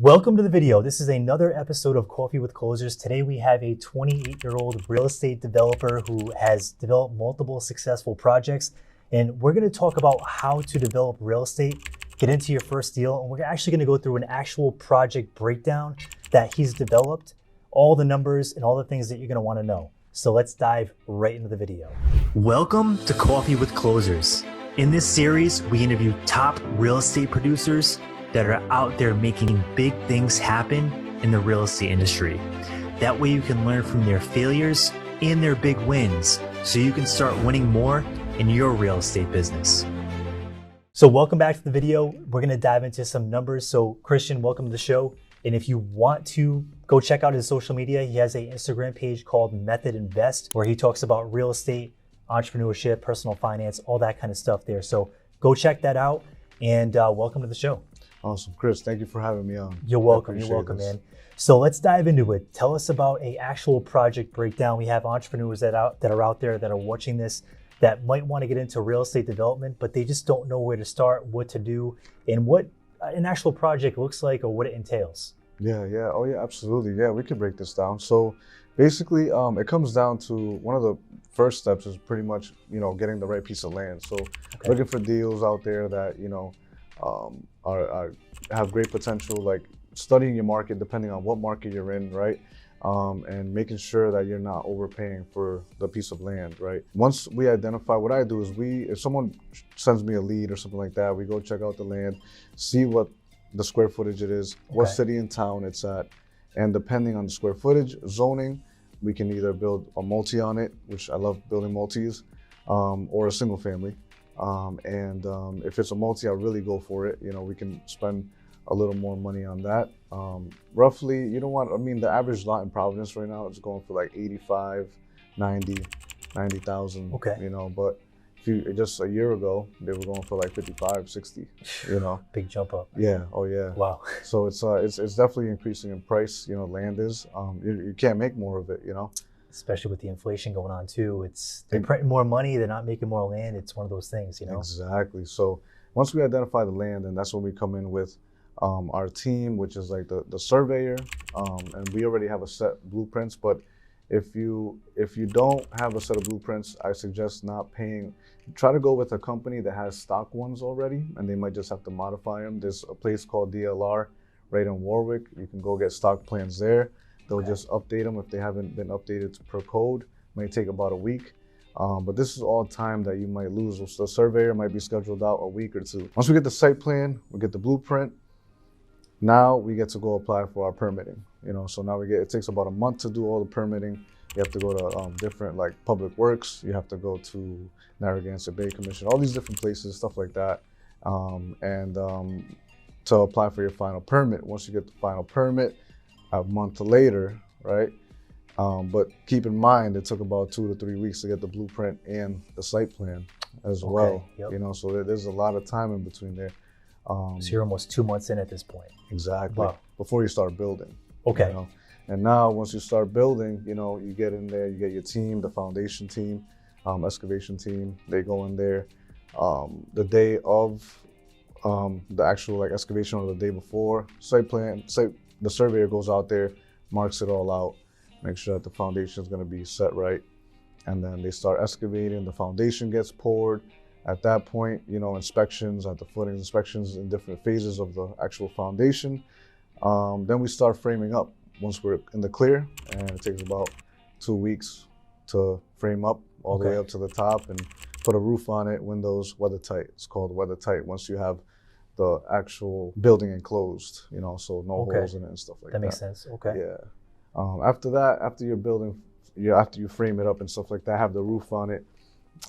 Welcome to the video. This is another episode of Coffee with Closers. Today we have a 28-year-old real estate developer who has developed multiple successful projects, and we're going to talk about how to develop real estate, get into your first deal, and we're actually going to go through an actual project breakdown that he's developed, all the numbers and all the things that you're going to want to know. So let's dive right into the video. Welcome to Coffee with Closers. In this series, we interview top real estate producers that are out there making big things happen in the real estate industry. That way you can learn from their failures and their big wins so you can start winning more in your real estate business. So welcome back to the video. We're gonna dive into some numbers. So Christian, welcome to the show. And if you want to go check out his social media, he has an Instagram page called Method Invest, where he talks about real estate, entrepreneurship, personal finance, all that kind of stuff there. So go check that out, and welcome to the show. Awesome. Chris, thank you for having me on. You're welcome. You're welcome, man. So let's dive into it. Tell us about a actual project breakdown. We have entrepreneurs that are out there that are watching this that might want to get into real estate development, but they just don't know where to start, what to do, and what an actual project looks like or what it entails. Yeah. Oh, yeah, absolutely. Yeah, we can break this down. So basically, it comes down to one of the first steps is pretty much, getting the right piece of land. So looking for deals out there that, have great potential, like studying your market depending on what market you're in, right? And making sure that you're not overpaying for the piece of land, right? Once we identify, what I do is if someone sends me a lead or something like that, we go check out the land, see what the square footage it is, what city and town it's at, and depending on the square footage, zoning, we can either build a multi on it, which I love building multis, or a single family. If it's a multi, I'll really go for it. We can spend a little more money on that. Roughly, the average lot in Providence right now is going for like 85, 90,000, but just a year ago, they were going for like 55, 60, Big jump up. Yeah. Oh yeah. Wow. So it's definitely increasing in price. Land is, you can't make more of it, Especially with the inflation going on too. They're printing more money, they're not making more land. It's one of those things, Exactly. So once we identify the land, and that's when we come in with our team, which is like the surveyor, and we already have a set blueprints. But if you don't have a set of blueprints, I suggest not paying. Try to go with a company that has stock ones already, and they might just have to modify them. There's a place called DLR right in Warwick. You can go get stock plans there. They'll just update them if they haven't been updated per code. Might take about a week. But this is all time that you might lose. So the surveyor might be scheduled out a week or two. Once we get the site plan, we get the blueprint. Now we get to go apply for our permitting. So now it takes about a month to do all the permitting. You have to go to different like public works. You have to go to Narragansett Bay Commission, all these different places, stuff like that. To apply for your final permit. Once you get the final permit, a month later, right? But keep in mind, it took about 2 to 3 weeks to get the blueprint and the site plan as well. Yep. So there's a lot of time in between there. So you're almost 2 months in at this point. Exactly. Wow. Before you start building. Okay. And now once you start building, you get in there, you get your team, the foundation team, excavation team, they go in there. The day of the actual excavation or the day before, the surveyor goes out there, marks it all out, make sure that the foundation is going to be set right. And then they start excavating, the foundation gets poured. At that point, inspections at the footings, inspections in different phases of the actual foundation. Then we start framing up once we're in the clear, and it takes about 2 weeks to frame up all the way up to the top and put a roof on it, windows, weather tight. It's called weather tight once you have the actual building enclosed, so no holes in it and stuff like that. That makes sense. Okay. Yeah. After that, after you're building, after you frame it up and stuff like that, have the roof on it.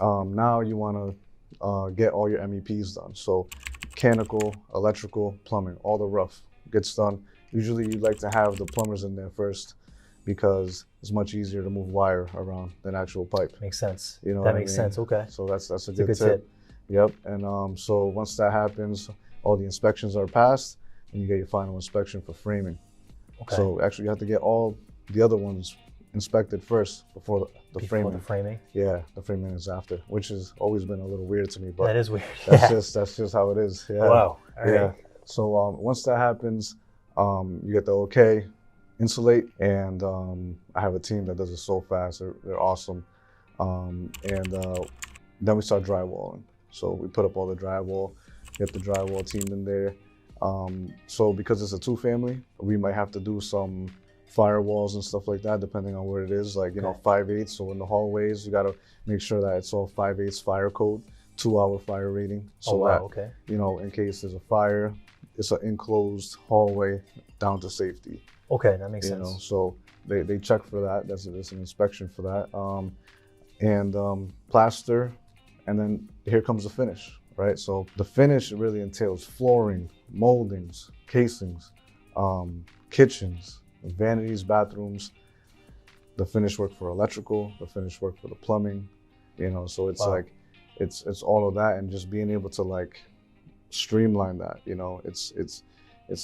Now you want to get all your MEPs done. So mechanical, electrical, plumbing, all the rough gets done. Usually you like to have the plumbers in there first because it's much easier to move wire around than actual pipe. Makes sense. That makes sense. Okay. So that's a good tip. Yep. And so once that happens, all the inspections are passed, and you get your final inspection for framing. Okay. So actually, you have to get all the other ones inspected first before the framing. The framing. Yeah, the framing is after, which has always been a little weird to me. But that is weird. That's just how it is. Yeah. Wow. All right. Yeah. So once that happens, You get the okay, insulate, and I have a team that does it so fast. They're awesome. And then we start drywalling. So we put up all the drywall, get the drywall team in there. So because it's a 2-family, we might have to do some firewalls and stuff like that, depending on where it is. Like, you know, 5/8. So in the hallways, you got to make sure that it's all 5/8 fire code, 2-hour fire rating. So that, you know, in case there's a fire, it's an enclosed hallway down to safety. Okay, that makes you sense. Know, so they check for that. There's an inspection for that. Plaster, and then here comes the finish, right? So the finish really entails flooring, moldings, casings, kitchens, vanities, bathrooms, the finish work for electrical, the finish work for the plumbing, you know, so it's like, it's all of that, and just being able to like streamline that, you know, it's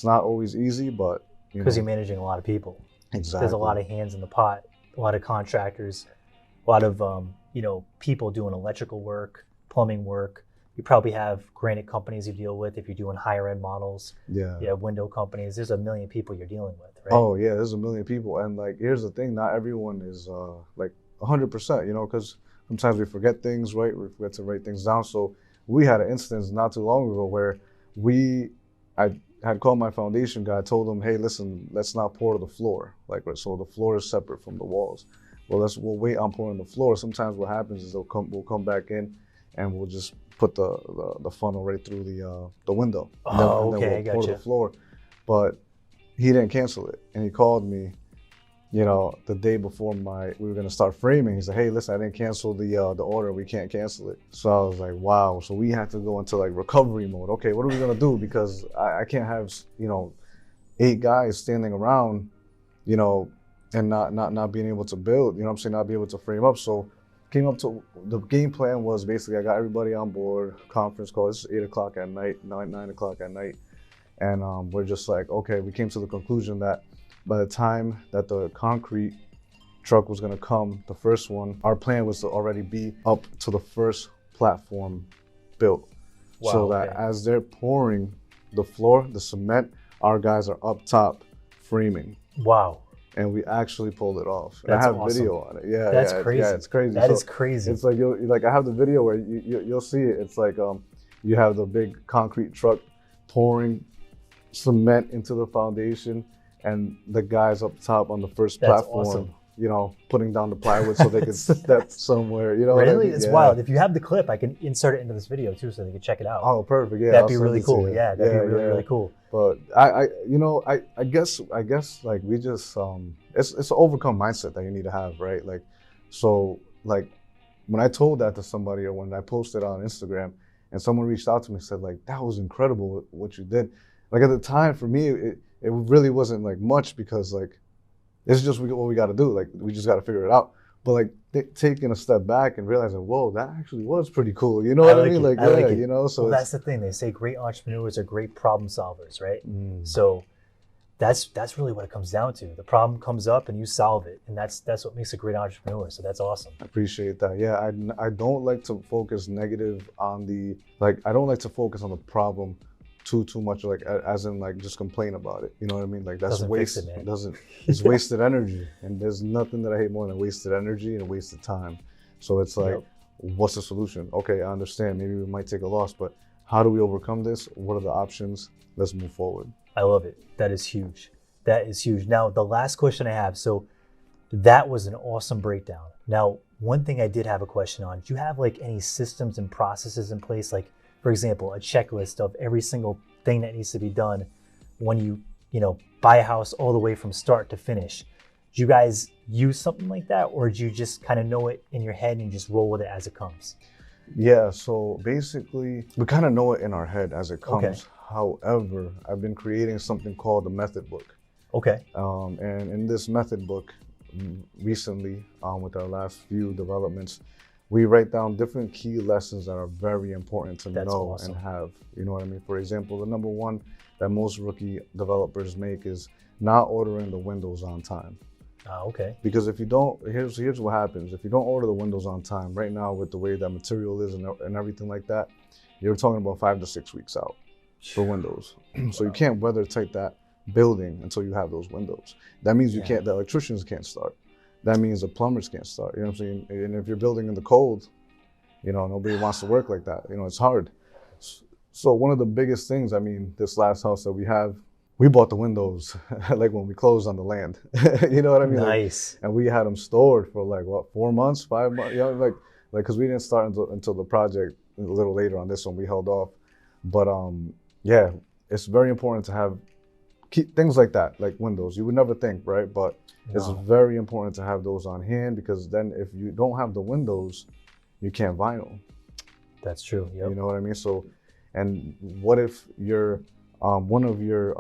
not always easy, but because you're managing a lot of people. Exactly. There's a lot of hands in the pot, a lot of contractors, a lot of, you know, people doing electrical work, plumbing work. You probably have granite companies you deal with if you're doing higher end models. Yeah. You have window companies. There's a million people you're dealing with, right? Oh yeah, there's a million people. And like, here's the thing, not everyone is like 100%, you know, because sometimes we forget things, right? We forget to write things down. So we had an instance not too long ago where I had called my foundation guy, told him, hey, listen, let's not pour the floor. Like, so the floor is separate from the walls. Well, we'll wait on pouring the floor. Sometimes what happens is we'll come back in and we'll just put the funnel right through the window. And then we'll pour the floor. But he didn't cancel it. And he called me, you know, the day before we were gonna start framing. He said, hey, listen, I didn't cancel the order. We can't cancel it. So I was like, wow. So we had to go into like recovery mode. Okay, what are we gonna do? Because I can't have, you know, 8 guys standing around, you know, and not being able to build, you know what I'm saying, not be able to frame up. So came up to, the game plan was basically I got everybody on board, conference call, it's 8 o'clock at night, 9 o'clock at night. And we're just like, okay, we came to the conclusion that by the time that the concrete truck was gonna come, the first one, our plan was to already be up to the first platform built. Wow, so that as they're pouring the floor, the cement, our guys are up top framing. Wow. And we actually pulled it off. That's I have awesome. video on it. Yeah, that's crazy. Yeah, it's crazy. That is crazy. It's like I have the video where you'll see it. It's like you have the big concrete truck pouring cement into the foundation, and the guys up top on the first platform, awesome. You know, putting down the plywood so they could step somewhere. You know, really, what I mean? It's wild. If you have the clip, I can insert it into this video too, so they can check it out. Oh, perfect. Yeah, that'd be really cool. Yeah, that'd be really cool. But I guess like we just it's an overcome mindset that you need to have, right? Like, so like when I told that to somebody, or when I posted on Instagram and someone reached out to me and said like, that was incredible what you did. Like at the time for me, it really wasn't like much, because like it's just what we got to do. Like we just got to figure it out. But like taking a step back and realizing, whoa, that actually was pretty cool. You know what I mean? Like, yeah, you know. So well, that's the thing. They say great entrepreneurs are great problem solvers, right? So that's really what it comes down to. The problem comes up and you solve it, and that's what makes a great entrepreneur. So that's awesome. I appreciate that. Yeah, I don't like to focus negative on I don't like to focus on the problem too much, like as in like just complain about it. You know what I mean? Like that's waste. It's wasted energy, and there's nothing that I hate more than wasted energy and wasted time. So it's like, what's the solution? Okay, I understand. Maybe we might take a loss, but how do we overcome this? What are the options? Let's move forward. I love it. That is huge. That is huge. Now, the last question I have. So that was an awesome breakdown. Now, one thing I did have a question on, do you have like any systems and processes in place? Like, for example, a checklist of every single thing that needs to be done when you know, buy a house all the way from start to finish. Do you guys use something like that, or do you just kind of know it in your head and you just roll with it as it comes? Yeah, so basically we kind of know it in our head as it comes. Okay. However, I've been creating something called the method book. Okay. And in this method book, recently, with our last few developments, we write down different key lessons that are very important to know and have. You know what I mean? For example, the number one that most rookie developers make is not ordering the windows on time. Okay. Because if you don't, here's what happens. If you don't order the windows on time, right now with the way that material is and everything like that, you're talking about 5 to 6 weeks out for windows. So you can't weather tight that building until you have those windows. That means you Yeah. can't. The electricians can't start. That means the plumbers can't start. You know what I'm saying? And if you're building in the cold, you know, nobody wants to work like that. You know, it's hard. So one of the biggest things, I mean, this last house that we have, we bought the windows like when we closed on the land. You know what I mean? Nice. And we had them stored for like what, 4 months, 5 months, you know, like because we didn't start until the project a little later on this one. We held off, but yeah, it's very important to have things like that, like windows. You would never think, right? But it's No. very important to have those on hand, because then if you don't have the windows, you can't vinyl. That's true. Yep. You know what I mean? So, and what if your one of your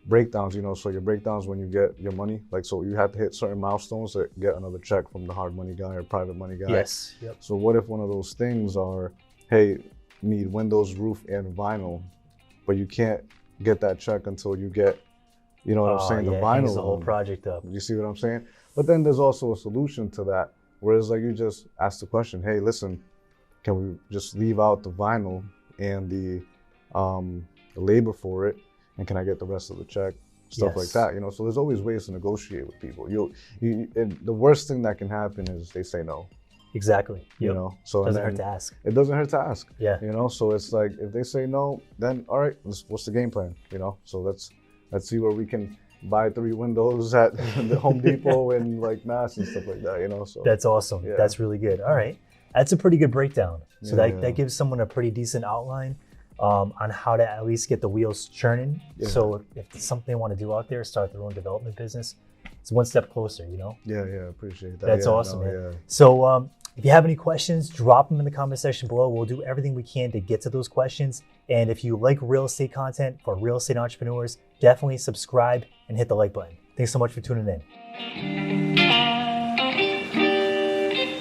breakdowns, you know, so your breakdowns when you get your money, like, so you have to hit certain milestones to get another check from the hard money guy or private money guy. Yes. Yep. So what if one of those things are, hey, need windows, roof, and vinyl, but you can't get that check until you get, you know what I'm saying, the it hangs vinyl the whole one. project up. You see what I'm saying? But then there's also a solution to that, where it's like you just ask the question, hey, listen, can we just leave out the vinyl and the labor for it, and can I get the rest of the check? Stuff like Yes. that, you know. So there's always ways to negotiate with people. And the worst thing that can happen is they say no. Exactly. You Yep. know, so Doesn't and hurt then to ask. it doesn't hurt to ask. Yeah. You know, so it's like if they say no, then all right, what's the game plan? You know, so let's see where we can buy 3 windows at the Home Depot and like Mass and stuff like that. You know, so That's awesome. Yeah. That's really good. All right. That's a pretty good breakdown. So Yeah. that gives someone a pretty decent outline on how to at least get the wheels churning. Yeah. So if it's something they want to do out there, start their own development business, it's one step closer, you know? yeah, appreciate that. That's Yeah, awesome, no, man. yeah. So if you have any questions, drop them in the comment section below. We'll do everything we can to get to those questions. And if you like real estate content for real estate entrepreneurs, definitely subscribe and hit the like button. Thanks so much for tuning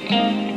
in.